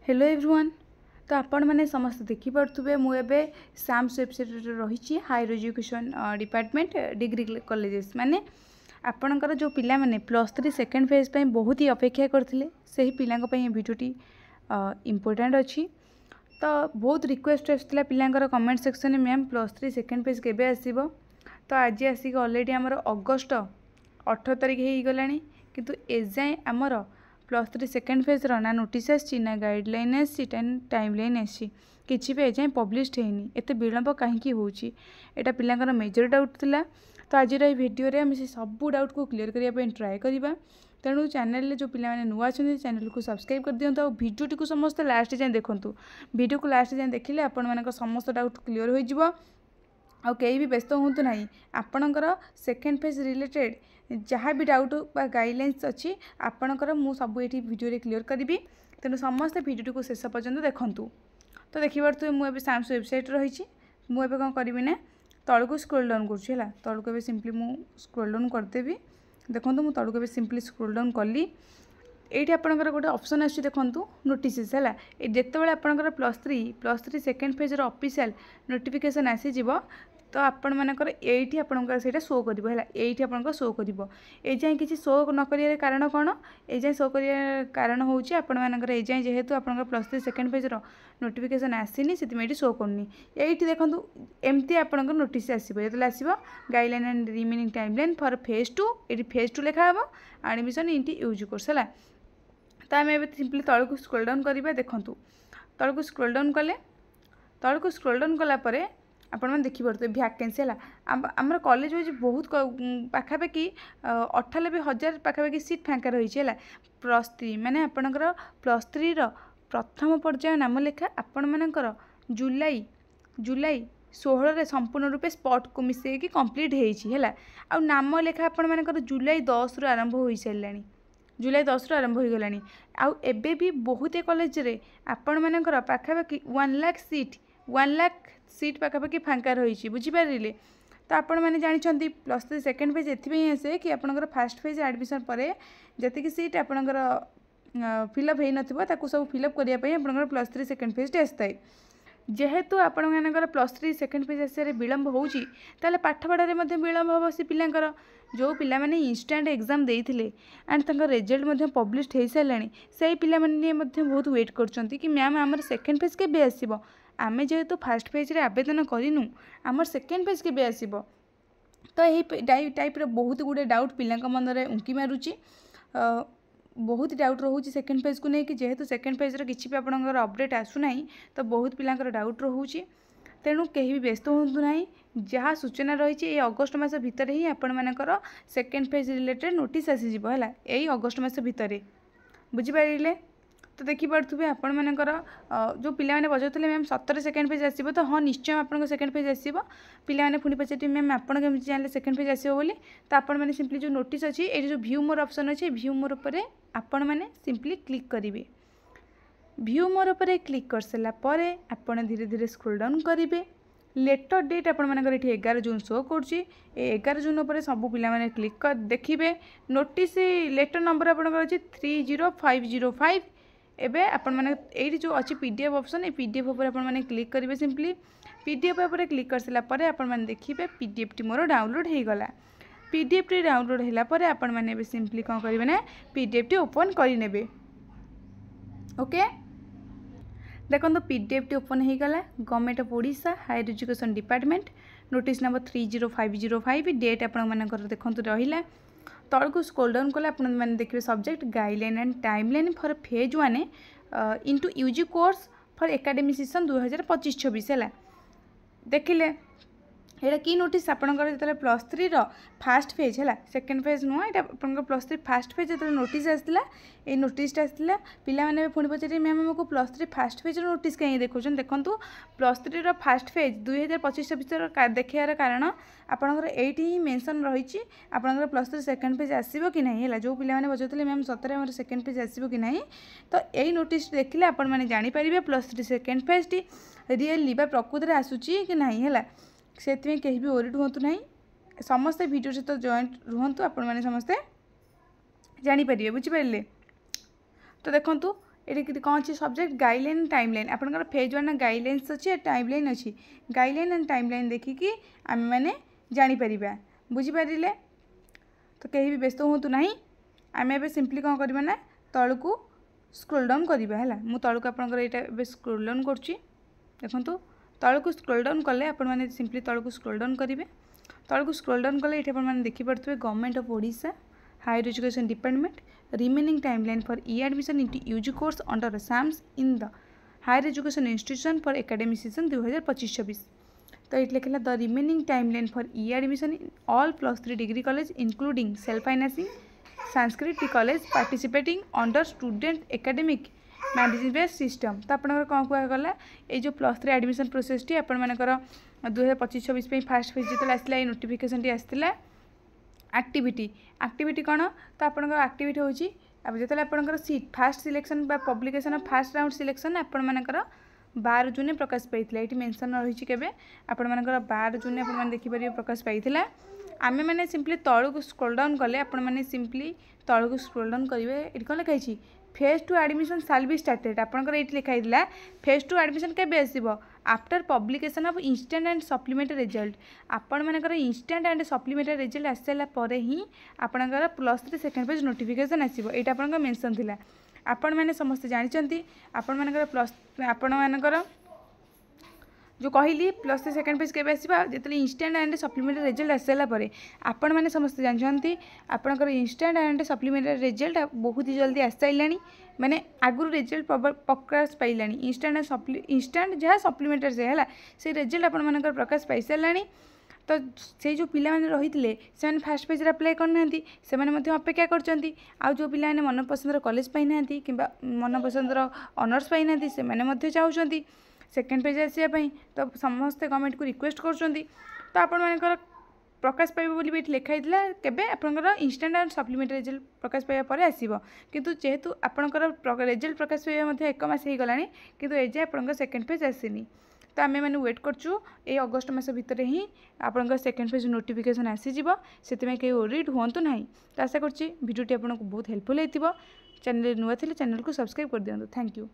Hello everyone. तो आपण मैंने समस्त देखिपे मुझे साम्स वेबसाइट रही higher education department degree colleges माने आपणकर जो पिला माने +3 सेकेंड फेज पे बहुत ही अपेक्षा करते से पिलांई भिडियोटी इम्पोर्टेंट अच्छी। तो बहुत रिक्वेस्ट आसाला पिलांकर कमेंट सेक्शन में मैम +3 सेकेंड फेज केबे आसीबो। तो आज आसिक ऑलरेडी आमर अगस्ट 18 तारीख हो गला किंतु एजाए आमर +3 सेकेंड फेज ना नोटिस आसी ना गाइडलाइन आसी टाइमलाइन आसी किसी भी एजाए पब्लिश होनी एत विलंब कहीं होची एटा पिलांकर मेजर डाउट थिला। तो आज भिडियो रे हम से सब डाउट को क्लियर करने ट्राए करवा। तेणु चैनल जो पिला माने नुआ अच्छे चैनल को सब्सक्राइब कर दिखाँ और भिडियोटी को समस्त लास्ट जाए देखूँ। भिडियो को लास्ट जाए देखिले आपण समस्त डाउट क्लियर हो आ कहीं भी व्यस्त हूँ ना आपणकर सेकेंड फेज रिलेटेड जहाँ भी डाउट गाइडलाइंस अच्छी आपणकर मु सब ये भिडियो क्लियर करी। तेणु समस्त भिडियो को शेष पर्यंत देखूँ। तो देखिए मुझे साम्स वेबसाइट रही मुझे कौन करी ना तलू स्क्रोल डाउन करूँ तलू ए सिंपली मु स्क्रोल डाउन करदेवी। देखो मुझे तलू ए सिंपली स्क्रोल डाउन कली ये आपंकर गोटे ऑप्शन आसुच्छी देखूँ नोटिस है जितेबाला आपंकर +3 सेकेंड फेजर ऑफिशियल नोटिफिकेशन आसीज तो आपण मानकर ये आपंकर शो कर ये आपंकर शो कर ये जाए किसी शो न कर कारण कौन ये जाए शो कर कारण हूँ आपण मानकर ये जाए जेहेतु आपंकर +3 सेकेंड फेजर नोटिफिकेशन आसीनी से शो करनी ये देखूँ एमती आपंकर नोटिस आसो जो आसो guideline and remaining timeline for phase 2 ये फेज 2 लिखा हे एडमिशन इन यूज कोर्स है। तो आम ए सिंपली तल को स्क्रोल डाउन करवा देखूँ तल को स्क्रोल डाउन कले तल को स्क्रोल डाउन कलापर आपण मैंने देखिपे भैकेन्सी है आमर कॉलेज हो बहुत पाखापाखि 98,000 पाखापाखि सीट फाँका रही है +3 माने आपणकर +3 प्रथम पर्याय नाम लेखा आपण मानकर जुलाई 16 संपूर्ण रूपे स्पॉट को मिसेकी कंप्लीट है आ नाम लेखा आपण मानकर जुलाई 10 रु आरंभ हो सारा जुलाई 10 रु आरंभ हो गलानी आउ एबे भी बहुत कॉलेज रे आपण मानकर पाखापाखि 1 लाख सीट पाखापाखि फाँका रही बुझीपारे। तो आपण मैंने जानते +3 सेकेंड फेज एथि आसे कि आपंकर फास्ट फेज एडमिशन पर जी सीट आपंकर फिलअप हो न सब फिलअप करने आपंकर +3 सेकेंड फेज आसता है जेहेतु आपण मानकर +3 सेकेंड फेज आसार विलंब होची ताले पाठपढ़ारे विलंब हम से पिलांकर जो पिला माने इंस्टांट एग्जाम देइथिले एंड तंकर रिजल्ट पब्लिश हो सारा से पिला माने बहुत वेट करछंती कि मैम आमर सेकेंड फेज केबे आसीबो आमे जेहेतु फास्ट फेज रे आवेदन करिनु आमर सेकेंड फेज केबे आसीबो। तो यही टाइप बहुत गुड़े डाउट पिलांक मन में उंकी मारुची बहुत डाउट रोचे सेकेंड फेज को लेकिन जेहेतु सेकेंड फेज किसी भी आपंकर अपडेट आसूना तो बहुत पिलांकर डाउट रोचे। तेणु कहीं भी व्यस्त हूँ ना जहाँ सूचना रही ये अगस्ट मास भितर ही आपण मानकर सेकेंड फेज रिलेटेड नोटिस आसीज है यही अगस्ट मास भितर बुझीपारे। तो देखिपे आपण मानकर जो पिला माने पचारुले मैम 17 सेकेंड पेज आसीबो तो हाँ निश्चय आपन सेकेंड पेज आसीबो पिला माने पुणी पचारे मैम आपन केमि जानले सेकेंड पेज आसीबो बोली। तो आपण माने सिंपली जो नोटिस अछि ए जो व्यू मोर ऑप्शन अछि व्यू मोर ऊपर आपण माने सिंपली क्लिक करिवे। व्यू मोर ऊपर क्लिक कर सला परे आपण धीरे धीरे स्क्रॉल डाउन करिवे। लेटर डेट आपण मानकर एठी 11 जून शो करछि 11 जून ऊपर सब पिला माने क्लिक कर देखिबे नोटिस लेटर नंबर आपनकर अछि 30505 एबे आपण माने एठी जो अछि पीडीएफ ऑप्शन ए पीडीएफ ऊपर आपण माने क्लिक करिवे। सिंपली पीडीएफ ऊपर क्लिक कर सला परे आपण माने देखिबे पीडीएफ टी मोर डाउनलोड हे गला। पीडीएफ टी डाउनलोड हैला परे आपण माने बे सिंपली कोन करिवे ना पीडीएफ टी ओपन करि नेबे। ओके देखो पीडीएफ टी ओपन हो गला government of Odisha higher education department notice number 30505 date आपण मानकर देखो रहिला। तल को स्क्रोल डाउन कले आप देखिए subject guideline and timeline for phase 1 into UG course for academic session 2025-26 है देखिले यहाँ की नोटिस आपंकर जो +3 फास्ट फेज है सेकेंड फेज नुह ये आप +3 फास्ट फेज जो नोटिस आसाला ये नोटिसटा आसाला पिला माने पुणी पचारे मैम आमको +3 फास्ट फेज नोटिस कहीं देखुं देखूँ +3 फास्ट फेज 2025-26 देखार कारण आपंकर ये मेंशन रही आपंकर +3 सेकेंड पेज आसो कि नहीं है जो पिला माने पचारे मैम सतरे आम सेकेंड पेज आसो कि नहीं। तो यही नोटिस देखिले आपण मैंने जानीपारे +3 सेकेंड पेज टी रियली प्रकृति आसूची कि नहीं है से कहीं भी ओरिड हूँ ना समस्ते वीडियो सहित जॉइंट रुहतु आपण मैंने समस्ते जानीपारे बुझीपारे। तो देखो ये कौन अच्छी सब्जेक्ट गाइडलाइन टाइमलाइन आपंकर फेज 1 गाइडलाइंस अच्छी टाइमलाइन अच्छी गाइडलाइन एंड टाइमलाइन देखिकी आम मैंने जापर बुझीपारे तो कहीं भी व्यस्त हूँ ना आम ए सिंपली कौन करवा ना तल को स्क्रोल डाउन करवा है मुझे तल को आपंकर यहाँ स्क्रोल डाउन करुँची देखो तल को स्क्रोल डाउन कले आपण मैंने सिंपली तल को स्क्रोल डाउन करेंगे तल को स्क्रोल डाउन कले ये आपने देखिपे government of Odisha higher education department remaining timeline for e admission into UG course under SAMS in the higher education institution for academic season 2025-26 तो ये लिखला the remaining timeline for e admission in all +3 degree college including self financing Sanskrit college participating under student academic management system तो आपंकर कौन कहगला ये जो +3 admission process टी आपर 2025-26 फास्ट फेज जो आसला नोटिफिकेशन टी आसला एक्टिविटी कौन तो आपंकर एक्टिविटी हूँ जो आपंकर seat first selection publication first round selection आपर 12 जून प्रकाश पाई ये मेंशन रही केवे आपण 12 जून आप देखिपारे प्रकाश पाई आमे मैंने सिंपली तल को स्क्रोल डाउन कले आपण मैंने सिंपली तल को स्क्रोल डाउन करेंगे ये कौन लिखाई फेज 2 एडमिशन साल बी स्टार्टेड आपंकर ये लिखाई फेज 2 एडमिशन केबे आसीबो after publication of instant and supplementary result आपण मानकर इंस्टेंट एंड सप्लीमेंटरी रिजल्ट आसाला परे ही आपणकर +3 सेकेंड पेज नोटिफिकेशन आसीबो एटा आपणकर मेंशन थिला आपण माने समस्त जानिचंती आपण मानकर आपण मानकर जो कहली +3 सेकेंड पेज केबे आसीबा जेतले इंस्टेंट एंड सप्लीमेंटरी रिजल्ट आसाला परे आपण माने समस्त जानचंती आपणकर इंस्टेंट एंड सप्लीमेंटरी रिजल्ट बहुत ही जल्दी आसाइलानी माने आगुर रिजल्ट प्रकाश पाइलानी इंस्टेंट जहाँ सप्लीमेंटरी से है से रिजल्ट आपण मानकर प्रकाश पाई सारानी तो से जो पिला माने रही से फास्ट पेज अप्लाई करना से अपेक्षा करचंती आ जो पिला माने मन पसंदर कॉलेज पाई ना कि मन पसंदर ऑनर्स पाई ना से माने चाहूँगी सेकेंड पेज आसापी तो समस्ते गवर्नमेंट को रिक्वेस्ट कर तो आपण मानकर प्रकाश पाइब बोली भी लिखाई केबे आपनकर इंस्टेंट एंड सप्लीमेंटरी रिजल्ट प्रकाश पाइबा परे आसीबो किंतु जेहेतु आपनकर रिजल्ट प्रकाश पाइबा मध्ये 1 मास हो गलानी किंतु एजे आपनकर सेकेंड पेज आसीनी तो आम मैंने वेट करचु ये अगस्ट मास भितर ही आपनकर सेकेंड पेज नोटिफिकेशन आसीजिवो सेतिमे के ओरिड हुंतु नाही तो आशा करछि वीडियोटी आपनको बहुत हेल्पफुल हेतिबो चैनल नुआ थिले चैनल को सब्सक्राइब कर दियंतु थैंक यू।